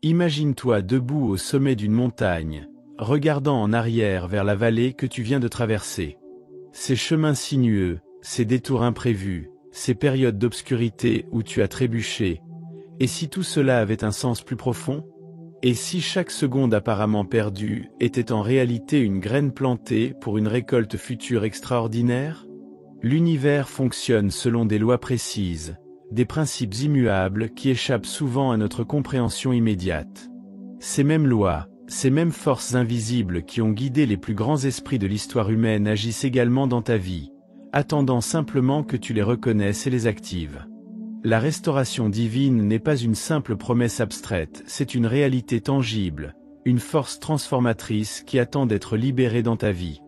Imagine-toi debout au sommet d'une montagne, regardant en arrière vers la vallée que tu viens de traverser. Ces chemins sinueux, ces détours imprévus, ces périodes d'obscurité où tu as trébuché. Et si tout cela avait un sens plus profond? Et si chaque seconde apparemment perdue était en réalité une graine plantée pour une récolte future extraordinaire? L'univers fonctionne selon des lois précises, des principes immuables qui échappent souvent à notre compréhension immédiate. Ces mêmes lois, ces mêmes forces invisibles qui ont guidé les plus grands esprits de l'histoire humaine agissent également dans ta vie, attendant simplement que tu les reconnaisses et les actives. La restauration divine n'est pas une simple promesse abstraite, c'est une réalité tangible, une force transformatrice qui attend d'être libérée dans ta vie.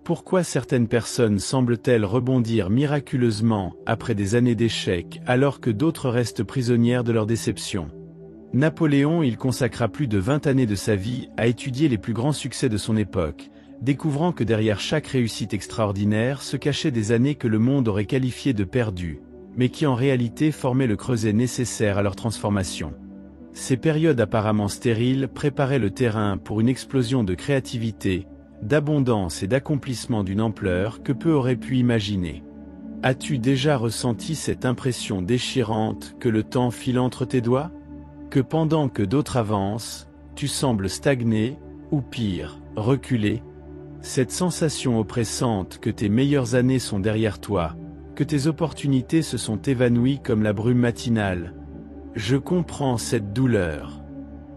Pourquoi certaines personnes semblent-elles rebondir miraculeusement après des années d'échecs alors que d'autres restent prisonnières de leur déception? Napoléon, il consacra plus de 20 années de sa vie à étudier les plus grands succès de son époque, découvrant que derrière chaque réussite extraordinaire se cachaient des années que le monde aurait qualifiées de perdues, mais qui en réalité formaient le creuset nécessaire à leur transformation. Ces périodes apparemment stériles préparaient le terrain pour une explosion de créativité, d'abondance et d'accomplissement d'une ampleur que peu auraient pu imaginer. As-tu déjà ressenti cette impression déchirante que le temps file entre tes doigts? Que pendant que d'autres avancent, tu sembles stagner, ou pire, reculer? Cette sensation oppressante que tes meilleures années sont derrière toi, que tes opportunités se sont évanouies comme la brume matinale. Je comprends cette douleur.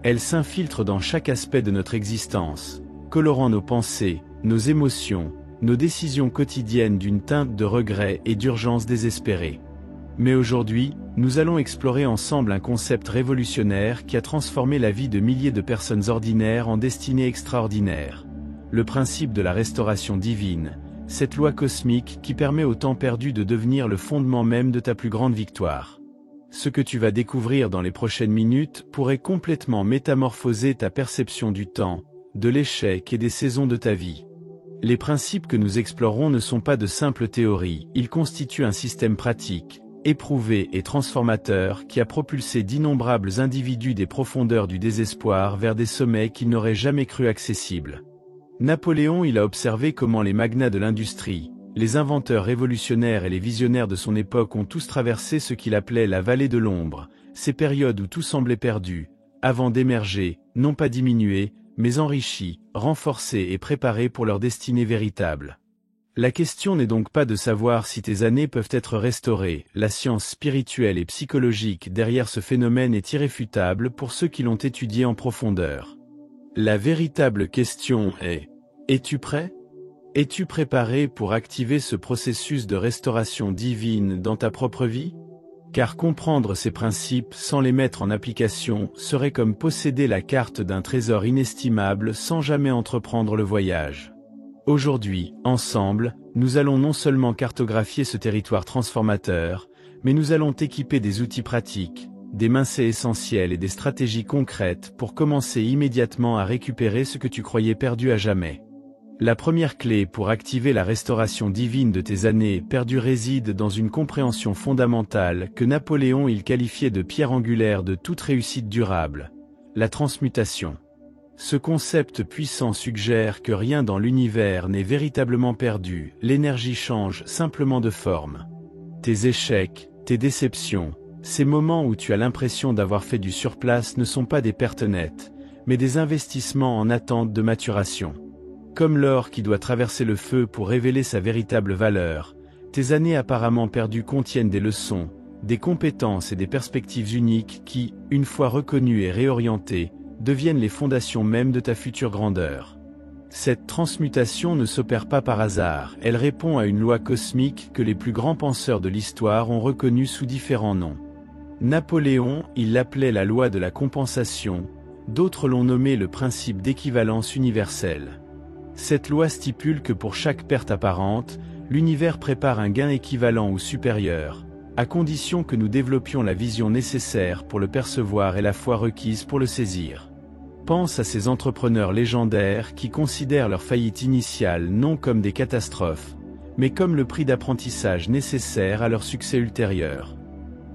Elle s'infiltre dans chaque aspect de notre existence, colorant nos pensées, nos émotions, nos décisions quotidiennes d'une teinte de regret et d'urgence désespérée. Mais aujourd'hui, nous allons explorer ensemble un concept révolutionnaire qui a transformé la vie de milliers de personnes ordinaires en destinées extraordinaires. Le principe de la restauration divine, cette loi cosmique qui permet au temps perdu de devenir le fondement même de ta plus grande victoire. Ce que tu vas découvrir dans les prochaines minutes pourrait complètement métamorphoser ta perception du temps, de l'échec et des saisons de ta vie. Les principes que nous explorons ne sont pas de simples théories, ils constituent un système pratique, éprouvé et transformateur qui a propulsé d'innombrables individus des profondeurs du désespoir vers des sommets qu'ils n'auraient jamais cru accessibles. Napoléon, il a observé comment les magnats de l'industrie, les inventeurs révolutionnaires et les visionnaires de son époque ont tous traversé ce qu'il appelait la vallée de l'ombre, ces périodes où tout semblait perdu, avant d'émerger, non pas diminué, mais enrichi, renforcé et préparé pour leur destinée véritable. La question n'est donc pas de savoir si tes années peuvent être restaurées, la science spirituelle et psychologique derrière ce phénomène est irréfutable pour ceux qui l'ont étudié en profondeur. La véritable question est: es-tu prêt? Es-tu préparé pour activer ce processus de restauration divine dans ta propre vie? Car comprendre ces principes sans les mettre en application serait comme posséder la carte d'un trésor inestimable sans jamais entreprendre le voyage. Aujourd'hui, ensemble, nous allons non seulement cartographier ce territoire transformateur, mais nous allons t'équiper des outils pratiques, des mincées essentielles et des stratégies concrètes pour commencer immédiatement à récupérer ce que tu croyais perdu à jamais. La première clé pour activer la restauration divine de tes années perdues réside dans une compréhension fondamentale que Napoléon il qualifiait de pierre angulaire de toute réussite durable: la transmutation. Ce concept puissant suggère que rien dans l'univers n'est véritablement perdu, l'énergie change simplement de forme. Tes échecs, tes déceptions, ces moments où tu as l'impression d'avoir fait du surplace ne sont pas des pertes nettes, mais des investissements en attente de maturation. Comme l'or qui doit traverser le feu pour révéler sa véritable valeur, tes années apparemment perdues contiennent des leçons, des compétences et des perspectives uniques qui, une fois reconnues et réorientées, deviennent les fondations mêmes de ta future grandeur. Cette transmutation ne s'opère pas par hasard, elle répond à une loi cosmique que les plus grands penseurs de l'histoire ont reconnue sous différents noms. Napoléon, il l'appelait la loi de la compensation, d'autres l'ont nommé le principe d'équivalence universelle. Cette loi stipule que pour chaque perte apparente, l'univers prépare un gain équivalent ou supérieur, à condition que nous développions la vision nécessaire pour le percevoir et la foi requise pour le saisir. Pense à ces entrepreneurs légendaires qui considèrent leur faillite initiale non comme des catastrophes, mais comme le prix d'apprentissage nécessaire à leur succès ultérieur.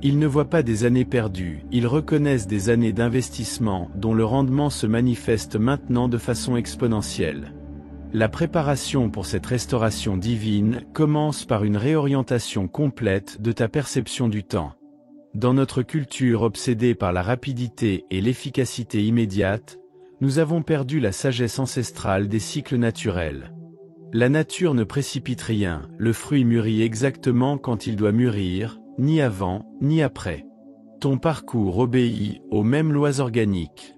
Ils ne voient pas des années perdues, ils reconnaissent des années d'investissement dont le rendement se manifeste maintenant de façon exponentielle. La préparation pour cette restauration divine commence par une réorientation complète de ta perception du temps. Dans notre culture obsédée par la rapidité et l'efficacité immédiate, nous avons perdu la sagesse ancestrale des cycles naturels. La nature ne précipite rien, le fruit mûrit exactement quand il doit mûrir, ni avant, ni après. Ton parcours obéit aux mêmes lois organiques.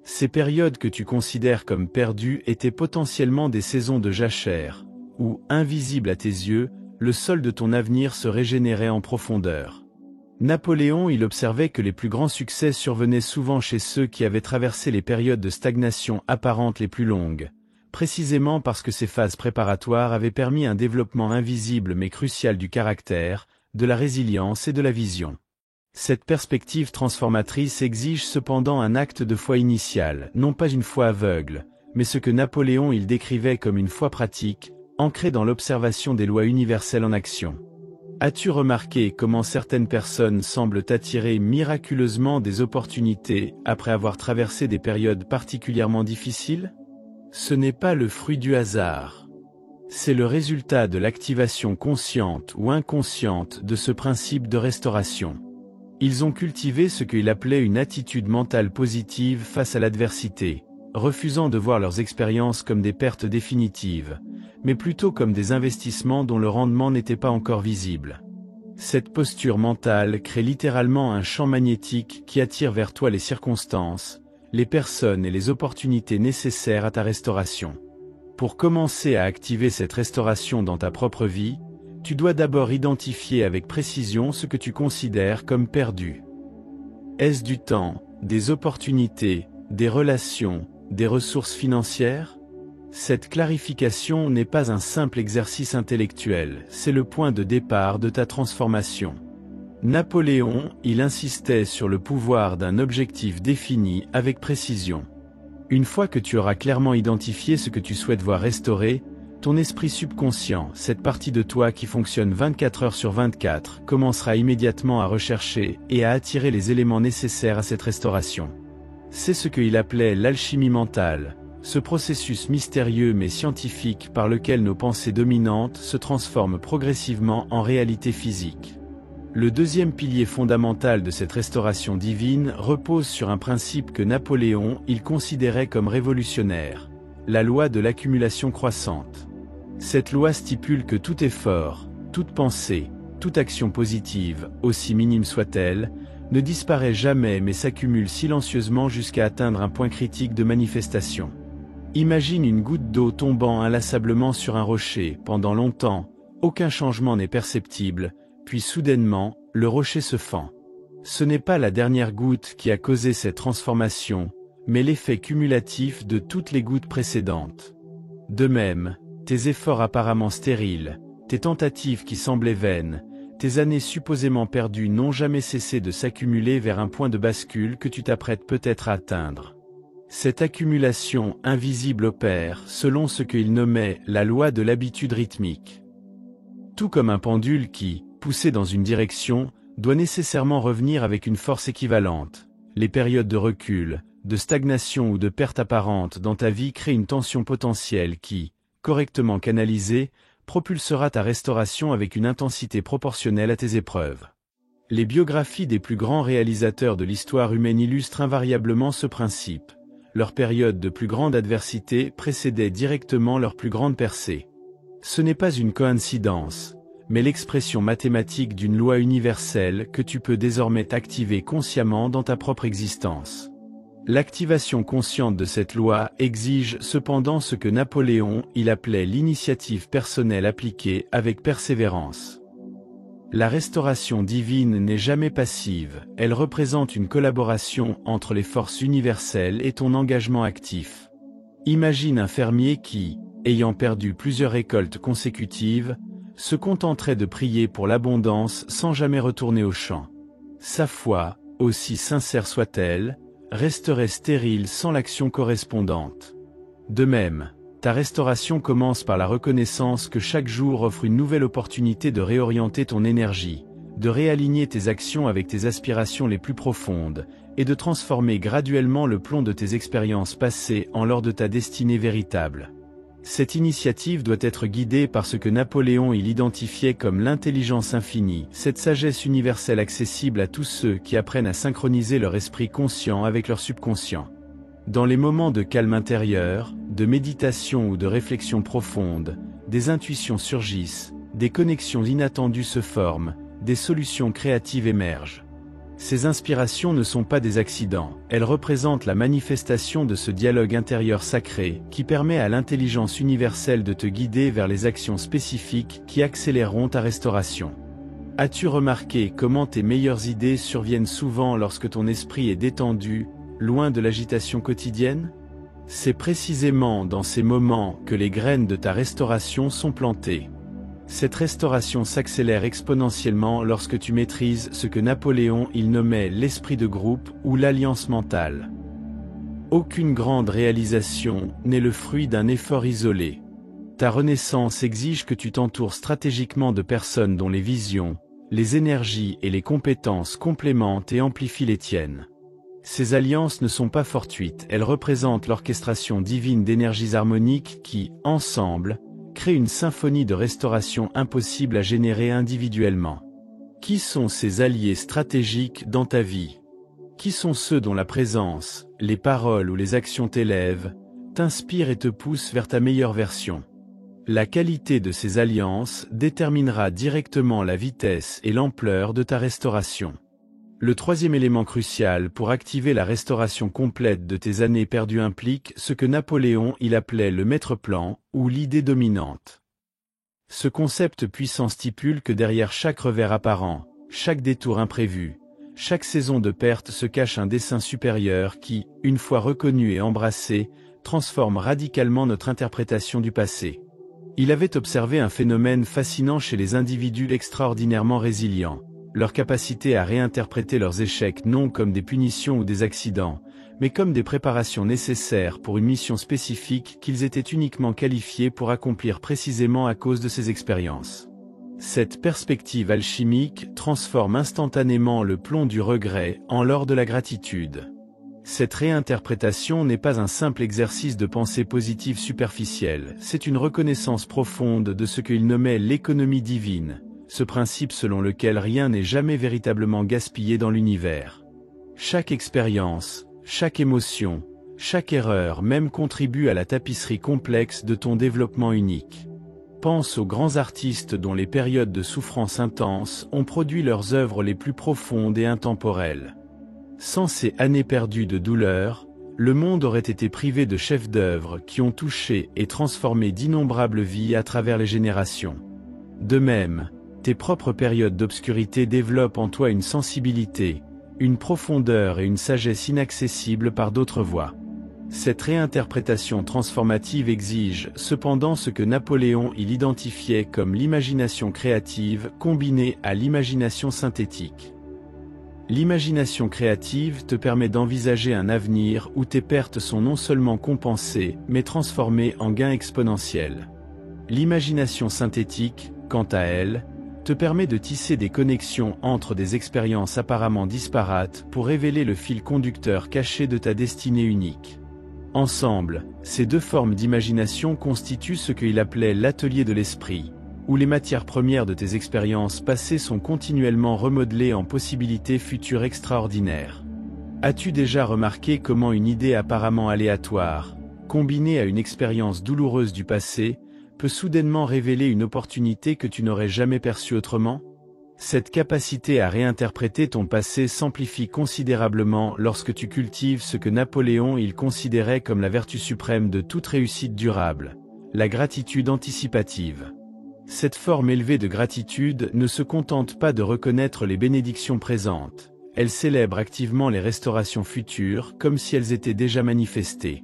Ces périodes que tu considères comme perdues étaient potentiellement des saisons de jachère, où, invisible à tes yeux, le sol de ton avenir se régénérait en profondeur. Napoléon il observait que les plus grands succès survenaient souvent chez ceux qui avaient traversé les périodes de stagnation apparentes les plus longues, précisément parce que ces phases préparatoires avaient permis un développement invisible mais crucial du caractère, de la résilience et de la vision. Cette perspective transformatrice exige cependant un acte de foi initial, non pas une foi aveugle, mais ce que Napoléon il décrivait comme une foi pratique, ancrée dans l'observation des lois universelles en action. As-tu remarqué comment certaines personnes semblent attirer miraculeusement des opportunités après avoir traversé des périodes particulièrement difficiles? Ce n'est pas le fruit du hasard. C'est le résultat de l'activation consciente ou inconsciente de ce principe de restauration. Ils ont cultivé ce qu'il appelait une attitude mentale positive face à l'adversité, refusant de voir leurs expériences comme des pertes définitives, mais plutôt comme des investissements dont le rendement n'était pas encore visible. Cette posture mentale crée littéralement un champ magnétique qui attire vers toi les circonstances, les personnes et les opportunités nécessaires à ta restauration. Pour commencer à activer cette restauration dans ta propre vie, tu dois d'abord identifier avec précision ce que tu considères comme perdu. Est-ce du temps, des opportunités, des relations, des ressources financières? Cette clarification n'est pas un simple exercice intellectuel, c'est le point de départ de ta transformation. Napoléon, il insistait sur le pouvoir d'un objectif défini avec précision. Une fois que tu auras clairement identifié ce que tu souhaites voir restauré, ton esprit subconscient, cette partie de toi qui fonctionne 24 heures sur 24, commencera immédiatement à rechercher et à attirer les éléments nécessaires à cette restauration. C'est ce qu'il appelait l'alchimie mentale, ce processus mystérieux mais scientifique par lequel nos pensées dominantes se transforment progressivement en réalité physique. Le deuxième pilier fondamental de cette restauration divine repose sur un principe que Napoléon il considérait comme révolutionnaire, la loi de l'accumulation croissante. Cette loi stipule que tout effort, toute pensée, toute action positive, aussi minime soit-elle, ne disparaît jamais mais s'accumule silencieusement jusqu'à atteindre un point critique de manifestation. Imagine une goutte d'eau tombant inlassablement sur un rocher pendant longtemps, aucun changement n'est perceptible, puis soudainement, le rocher se fend. Ce n'est pas la dernière goutte qui a causé cette transformation, mais l'effet cumulatif de toutes les gouttes précédentes. De même, tes efforts apparemment stériles, tes tentatives qui semblaient vaines, tes années supposément perdues n'ont jamais cessé de s'accumuler vers un point de bascule que tu t'apprêtes peut-être à atteindre. Cette accumulation invisible opère selon ce qu'il nommait la loi de l'habitude rythmique. Tout comme un pendule qui, poussé dans une direction, doit nécessairement revenir avec une force équivalente. Les périodes de recul, de stagnation ou de perte apparente dans ta vie créent une tension potentielle qui, correctement canalisée, propulsera ta restauration avec une intensité proportionnelle à tes épreuves. Les biographies des plus grands réalisateurs de l'histoire humaine illustrent invariablement ce principe. Leur période de plus grande adversité précédait directement leur plus grande percée. Ce n'est pas une coïncidence, mais l'expression mathématique d'une loi universelle que tu peux désormais activer consciemment dans ta propre existence. L'activation consciente de cette loi exige cependant ce que Napoléon il appelait l'initiative personnelle appliquée avec persévérance. La restauration divine n'est jamais passive, elle représente une collaboration entre les forces universelles et ton engagement actif. Imagine un fermier qui, ayant perdu plusieurs récoltes consécutives, se contenterait de prier pour l'abondance sans jamais retourner au champ. Sa foi, aussi sincère soit-elle, resterait stérile sans l'action correspondante. De même, ta restauration commence par la reconnaissance que chaque jour offre une nouvelle opportunité de réorienter ton énergie, de réaligner tes actions avec tes aspirations les plus profondes, et de transformer graduellement le plomb de tes expériences passées en l'or de ta destinée véritable. Cette initiative doit être guidée par ce que Napoléon il identifiait comme l'intelligence infinie, cette sagesse universelle accessible à tous ceux qui apprennent à synchroniser leur esprit conscient avec leur subconscient. Dans les moments de calme intérieur, de méditation ou de réflexion profonde, des intuitions surgissent, des connexions inattendues se forment, des solutions créatives émergent. Ces inspirations ne sont pas des accidents, elles représentent la manifestation de ce dialogue intérieur sacré qui permet à l'intelligence universelle de te guider vers les actions spécifiques qui accéléreront ta restauration. As-tu remarqué comment tes meilleures idées surviennent souvent lorsque ton esprit est détendu, loin de l'agitation quotidienne? C'est précisément dans ces moments que les graines de ta restauration sont plantées. Cette restauration s'accélère exponentiellement lorsque tu maîtrises ce que Napoléon il nommait l'esprit de groupe ou l'alliance mentale. Aucune grande réalisation n'est le fruit d'un effort isolé. Ta renaissance exige que tu t'entoures stratégiquement de personnes dont les visions, les énergies et les compétences complémentent et amplifient les tiennes. Ces alliances ne sont pas fortuites, elles représentent l'orchestration divine d'énergies harmoniques qui, ensemble, créent une symphonie de restauration impossible à générer individuellement. Qui sont ces alliés stratégiques dans ta vie? Qui sont ceux dont la présence, les paroles ou les actions t'élèvent, t'inspirent et te poussent vers ta meilleure version? La qualité de ces alliances déterminera directement la vitesse et l'ampleur de ta restauration. Le troisième élément crucial pour activer la restauration complète de tes années perdues implique ce que Napoléon il appelait le maître-plan, ou l'idée dominante. Ce concept puissant stipule que derrière chaque revers apparent, chaque détour imprévu, chaque saison de perte se cache un dessein supérieur qui, une fois reconnu et embrassé, transforme radicalement notre interprétation du passé. Il avait observé un phénomène fascinant chez les individus extraordinairement résilients. Leur capacité à réinterpréter leurs échecs non comme des punitions ou des accidents, mais comme des préparations nécessaires pour une mission spécifique qu'ils étaient uniquement qualifiés pour accomplir précisément à cause de ces expériences. Cette perspective alchimique transforme instantanément le plomb du regret en l'or de la gratitude. Cette réinterprétation n'est pas un simple exercice de pensée positive superficielle, c'est une reconnaissance profonde de ce qu'il nommait l'économie divine, ce principe selon lequel rien n'est jamais véritablement gaspillé dans l'univers. Chaque expérience, chaque émotion, chaque erreur même contribue à la tapisserie complexe de ton développement unique. Pense aux grands artistes dont les périodes de souffrance intense ont produit leurs œuvres les plus profondes et intemporelles. Sans ces années perdues de douleur, le monde aurait été privé de chefs-d'œuvre qui ont touché et transformé d'innombrables vies à travers les générations. De même, tes propres périodes d'obscurité développent en toi une sensibilité, une profondeur et une sagesse inaccessibles par d'autres voies. Cette réinterprétation transformative exige cependant ce que Napoléon il identifiait comme l'imagination créative combinée à l'imagination synthétique. L'imagination créative te permet d'envisager un avenir où tes pertes sont non seulement compensées, mais transformées en gains exponentiels. L'imagination synthétique, quant à elle, te permet de tisser des connexions entre des expériences apparemment disparates pour révéler le fil conducteur caché de ta destinée unique. Ensemble, ces deux formes d'imagination constituent ce qu'il appelait l'atelier de l'esprit, où les matières premières de tes expériences passées sont continuellement remodelées en possibilités futures extraordinaires. As-tu déjà remarqué comment une idée apparemment aléatoire, combinée à une expérience douloureuse du passé, peut soudainement révéler une opportunité que tu n'aurais jamais perçue autrement? Cette capacité à réinterpréter ton passé s'amplifie considérablement lorsque tu cultives ce que Napoléon il considérait comme la vertu suprême de toute réussite durable, la gratitude anticipative. Cette forme élevée de gratitude ne se contente pas de reconnaître les bénédictions présentes, elle célèbre activement les restaurations futures comme si elles étaient déjà manifestées.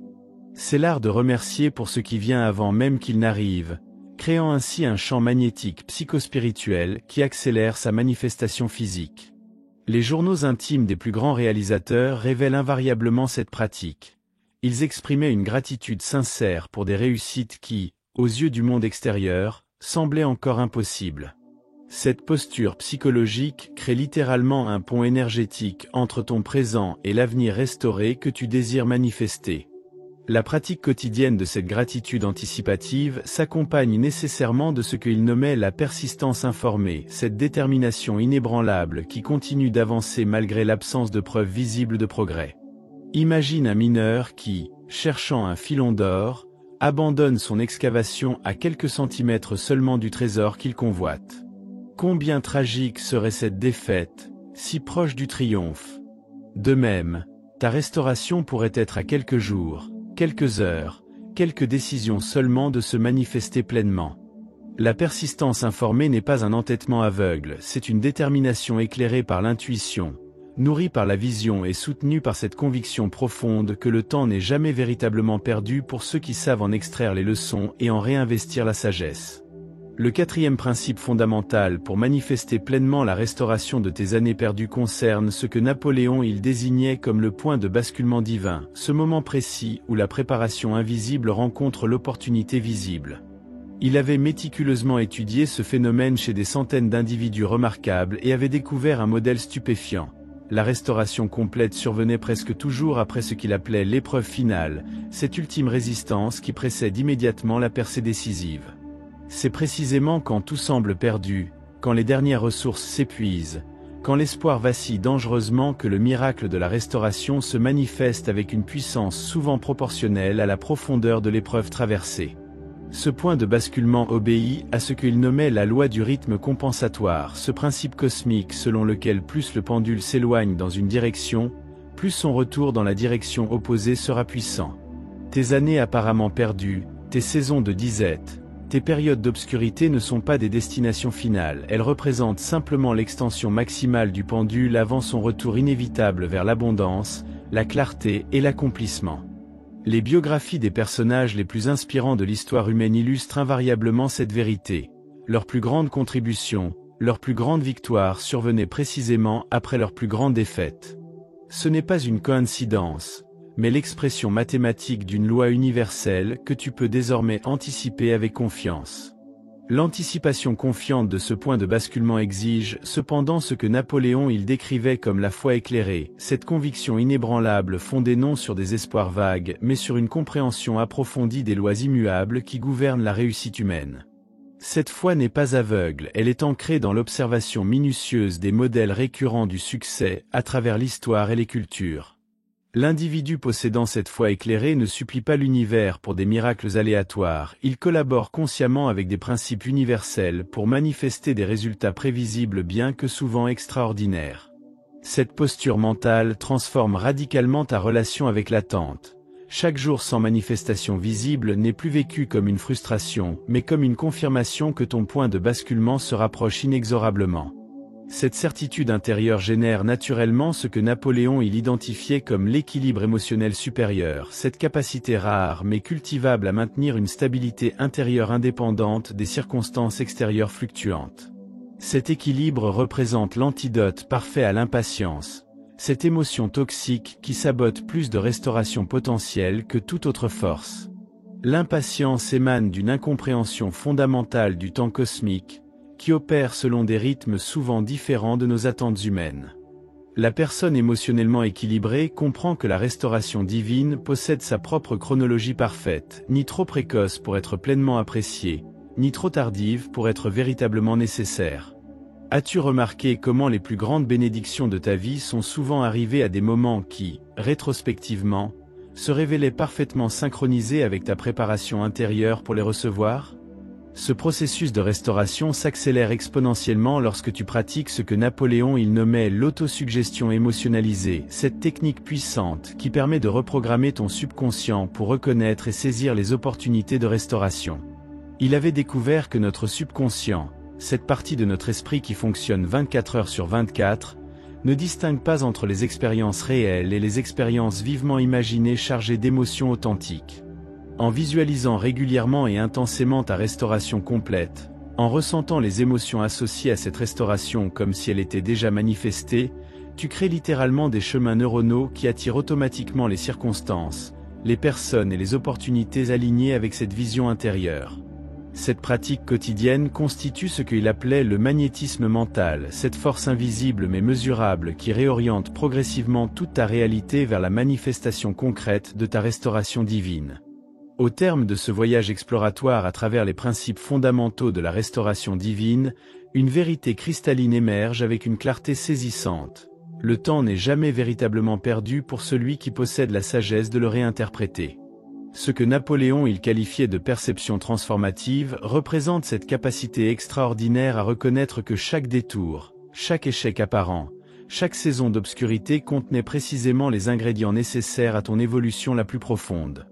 C'est l'art de remercier pour ce qui vient avant même qu'il n'arrive, créant ainsi un champ magnétique psychospirituel qui accélère sa manifestation physique. Les journaux intimes des plus grands réalisateurs révèlent invariablement cette pratique. Ils exprimaient une gratitude sincère pour des réussites qui, aux yeux du monde extérieur, semblaient encore impossibles. Cette posture psychologique crée littéralement un pont énergétique entre ton présent et l'avenir restauré que tu désires manifester. La pratique quotidienne de cette gratitude anticipative s'accompagne nécessairement de ce qu'il nommait la persistance informée, cette détermination inébranlable qui continue d'avancer malgré l'absence de preuves visibles de progrès. Imagine un mineur qui, cherchant un filon d'or, abandonne son excavation à quelques centimètres seulement du trésor qu'il convoite. Combien tragique serait cette défaite, si proche du triomphe. De même, ta restauration pourrait être à quelques jours, quelques heures, quelques décisions seulement de se manifester pleinement. La persistance informée n'est pas un entêtement aveugle, c'est une détermination éclairée par l'intuition, nourrie par la vision et soutenue par cette conviction profonde que le temps n'est jamais véritablement perdu pour ceux qui savent en extraire les leçons et en réinvestir la sagesse. Le quatrième principe fondamental pour manifester pleinement la restauration de tes années perdues concerne ce que Napoléon désignait comme le point de basculement divin, ce moment précis où la préparation invisible rencontre l'opportunité visible. Il avait méticuleusement étudié ce phénomène chez des centaines d'individus remarquables et avait découvert un modèle stupéfiant. La restauration complète survenait presque toujours après ce qu'il appelait l'épreuve finale, cette ultime résistance qui précède immédiatement la percée décisive. C'est précisément quand tout semble perdu, quand les dernières ressources s'épuisent, quand l'espoir vacille dangereusement que le miracle de la restauration se manifeste avec une puissance souvent proportionnelle à la profondeur de l'épreuve traversée. Ce point de basculement obéit à ce qu'il nommait la loi du rythme compensatoire, ce principe cosmique selon lequel plus le pendule s'éloigne dans une direction, plus son retour dans la direction opposée sera puissant. Tes années apparemment perdues, tes saisons de disette, tes périodes d'obscurité ne sont pas des destinations finales, elles représentent simplement l'extension maximale du pendule avant son retour inévitable vers l'abondance, la clarté et l'accomplissement. Les biographies des personnages les plus inspirants de l'histoire humaine illustrent invariablement cette vérité. Leur plus grande contribution, leur plus grande victoire survenait précisément après leur plus grande défaite. Ce n'est pas une coïncidence, mais l'expression mathématique d'une loi universelle que tu peux désormais anticiper avec confiance. L'anticipation confiante de ce point de basculement exige cependant ce que Napoléon décrivait comme la foi éclairée, cette conviction inébranlable fondée non sur des espoirs vagues mais sur une compréhension approfondie des lois immuables qui gouvernent la réussite humaine. Cette foi n'est pas aveugle, elle est ancrée dans l'observation minutieuse des modèles récurrents du succès à travers l'histoire et les cultures. L'individu possédant cette foi éclairée ne supplie pas l'univers pour des miracles aléatoires, il collabore consciemment avec des principes universels pour manifester des résultats prévisibles bien que souvent extraordinaires. Cette posture mentale transforme radicalement ta relation avec l'attente. Chaque jour sans manifestation visible n'est plus vécu comme une frustration, mais comme une confirmation que ton point de basculement se rapproche inexorablement. Cette certitude intérieure génère naturellement ce que Napoléon identifiait comme l'équilibre émotionnel supérieur, cette capacité rare mais cultivable à maintenir une stabilité intérieure indépendante des circonstances extérieures fluctuantes. Cet équilibre représente l'antidote parfait à l'impatience, cette émotion toxique qui sabote plus de restauration potentielle que toute autre force. L'impatience émane d'une incompréhension fondamentale du temps cosmique, qui opère selon des rythmes souvent différents de nos attentes humaines. La personne émotionnellement équilibrée comprend que la restauration divine possède sa propre chronologie parfaite, ni trop précoce pour être pleinement appréciée, ni trop tardive pour être véritablement nécessaire. As-tu remarqué comment les plus grandes bénédictions de ta vie sont souvent arrivées à des moments qui, rétrospectivement, se révélaient parfaitement synchronisés avec ta préparation intérieure pour les recevoir ? Ce processus de restauration s'accélère exponentiellement lorsque tu pratiques ce que Napoléon nommait l'autosuggestion émotionnalisée, cette technique puissante qui permet de reprogrammer ton subconscient pour reconnaître et saisir les opportunités de restauration. Il avait découvert que notre subconscient, cette partie de notre esprit qui fonctionne 24 heures sur 24, ne distingue pas entre les expériences réelles et les expériences vivement imaginées chargées d'émotions authentiques. En visualisant régulièrement et intensément ta restauration complète, en ressentant les émotions associées à cette restauration comme si elle était déjà manifestée, tu crées littéralement des chemins neuronaux qui attirent automatiquement les circonstances, les personnes et les opportunités alignées avec cette vision intérieure. Cette pratique quotidienne constitue ce qu'il appelait le magnétisme mental, cette force invisible mais mesurable qui réoriente progressivement toute ta réalité vers la manifestation concrète de ta restauration divine. Au terme de ce voyage exploratoire à travers les principes fondamentaux de la restauration divine, une vérité cristalline émerge avec une clarté saisissante. Le temps n'est jamais véritablement perdu pour celui qui possède la sagesse de le réinterpréter. Ce que Napoléon qualifiait de perception transformative représente cette capacité extraordinaire à reconnaître que chaque détour, chaque échec apparent, chaque saison d'obscurité contenait précisément les ingrédients nécessaires à ton évolution la plus profonde.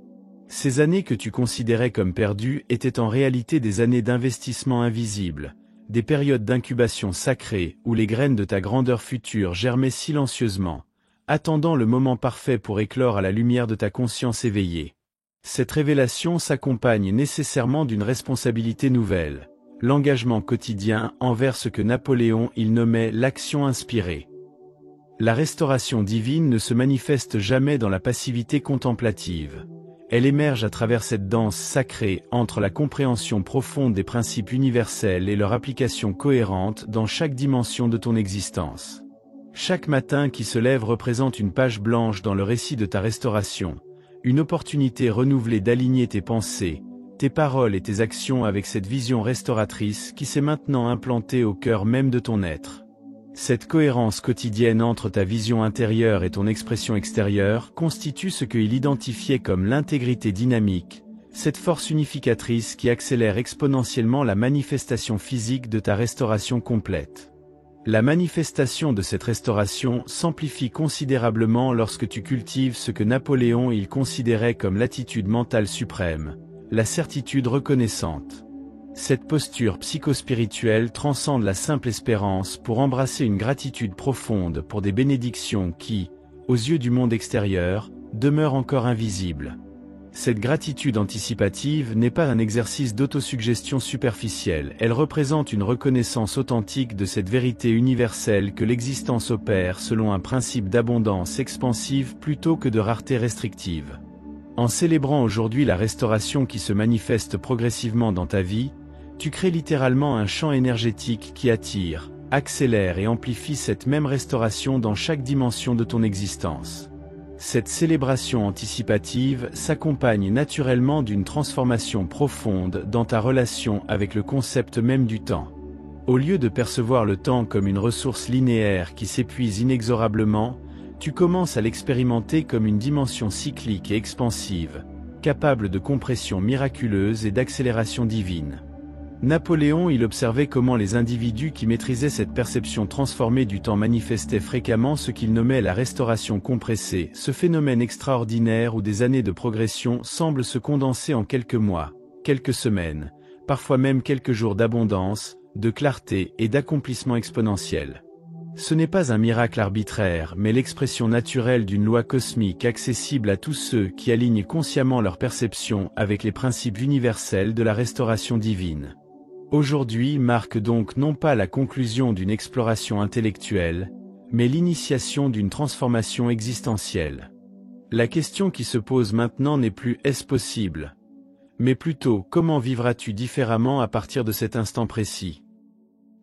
Ces années que tu considérais comme perdues étaient en réalité des années d'investissement invisible, des périodes d'incubation sacrée où les graines de ta grandeur future germaient silencieusement, attendant le moment parfait pour éclore à la lumière de ta conscience éveillée. Cette révélation s'accompagne nécessairement d'une responsabilité nouvelle, l'engagement quotidien envers ce que Napoléon nommait l'action inspirée. La restauration divine ne se manifeste jamais dans la passivité contemplative. Elle émerge à travers cette danse sacrée entre la compréhension profonde des principes universels et leur application cohérente dans chaque dimension de ton existence. Chaque matin qui se lève représente une page blanche dans le récit de ta restauration, une opportunité renouvelée d'aligner tes pensées, tes paroles et tes actions avec cette vision restauratrice qui s'est maintenant implantée au cœur même de ton être. Cette cohérence quotidienne entre ta vision intérieure et ton expression extérieure constitue ce qu'il identifiait comme l'intégrité dynamique, cette force unificatrice qui accélère exponentiellement la manifestation physique de ta restauration complète. La manifestation de cette restauration s'amplifie considérablement lorsque tu cultives ce que Napoléon considérait comme l'attitude mentale suprême, la certitude reconnaissante. Cette posture psychospirituelle transcende la simple espérance pour embrasser une gratitude profonde pour des bénédictions qui, aux yeux du monde extérieur, demeurent encore invisibles. Cette gratitude anticipative n'est pas un exercice d'autosuggestion superficielle, elle représente une reconnaissance authentique de cette vérité universelle que l'existence opère selon un principe d'abondance expansive plutôt que de rareté restrictive. En célébrant aujourd'hui la restauration qui se manifeste progressivement dans ta vie, tu crées littéralement un champ énergétique qui attire, accélère et amplifie cette même restauration dans chaque dimension de ton existence. Cette célébration anticipative s'accompagne naturellement d'une transformation profonde dans ta relation avec le concept même du temps. Au lieu de percevoir le temps comme une ressource linéaire qui s'épuise inexorablement, tu commences à l'expérimenter comme une dimension cyclique et expansive, capable de compression miraculeuse et d'accélération divine. Napoléon observait comment les individus qui maîtrisaient cette perception transformée du temps manifestaient fréquemment ce qu'il nommait la restauration compressée, ce phénomène extraordinaire où des années de progression semblent se condenser en quelques mois, quelques semaines, parfois même quelques jours d'abondance, de clarté et d'accomplissement exponentiel. Ce n'est pas un miracle arbitraire, mais l'expression naturelle d'une loi cosmique accessible à tous ceux qui alignent consciemment leur perception avec les principes universels de la restauration divine. Aujourd'hui marque donc non pas la conclusion d'une exploration intellectuelle, mais l'initiation d'une transformation existentielle. La question qui se pose maintenant n'est plus « est-ce possible ?», mais plutôt « comment vivras-tu différemment à partir de cet instant précis ?»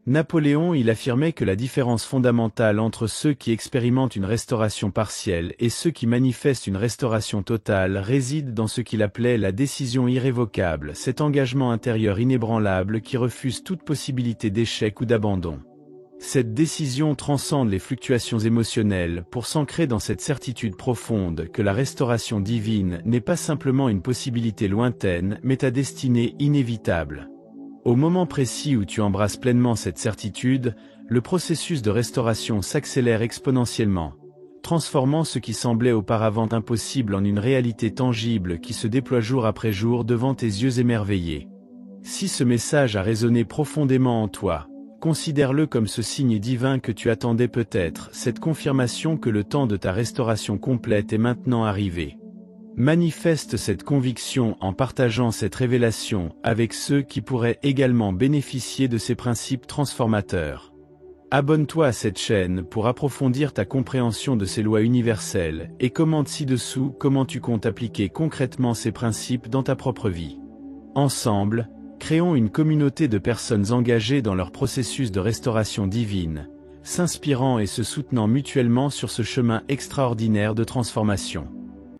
Napoléon affirmait que la différence fondamentale entre ceux qui expérimentent une restauration partielle et ceux qui manifestent une restauration totale réside dans ce qu'il appelait la décision irrévocable, cet engagement intérieur inébranlable qui refuse toute possibilité d'échec ou d'abandon. Cette décision transcende les fluctuations émotionnelles pour s'ancrer dans cette certitude profonde que la restauration divine n'est pas simplement une possibilité lointaine mais ta destinée inévitable. Au moment précis où tu embrasses pleinement cette certitude, le processus de restauration s'accélère exponentiellement, transformant ce qui semblait auparavant impossible en une réalité tangible qui se déploie jour après jour devant tes yeux émerveillés. Si ce message a résonné profondément en toi, considère-le comme ce signe divin que tu attendais peut-être, cette confirmation que le temps de ta restauration complète est maintenant arrivé. Manifeste cette conviction en partageant cette révélation avec ceux qui pourraient également bénéficier de ces principes transformateurs. Abonne-toi à cette chaîne pour approfondir ta compréhension de ces lois universelles et commente ci-dessous comment tu comptes appliquer concrètement ces principes dans ta propre vie. Ensemble, Créons une communauté de personnes engagées dans leur processus de restauration divine, s'inspirant et se soutenant mutuellement sur ce chemin extraordinaire de transformation.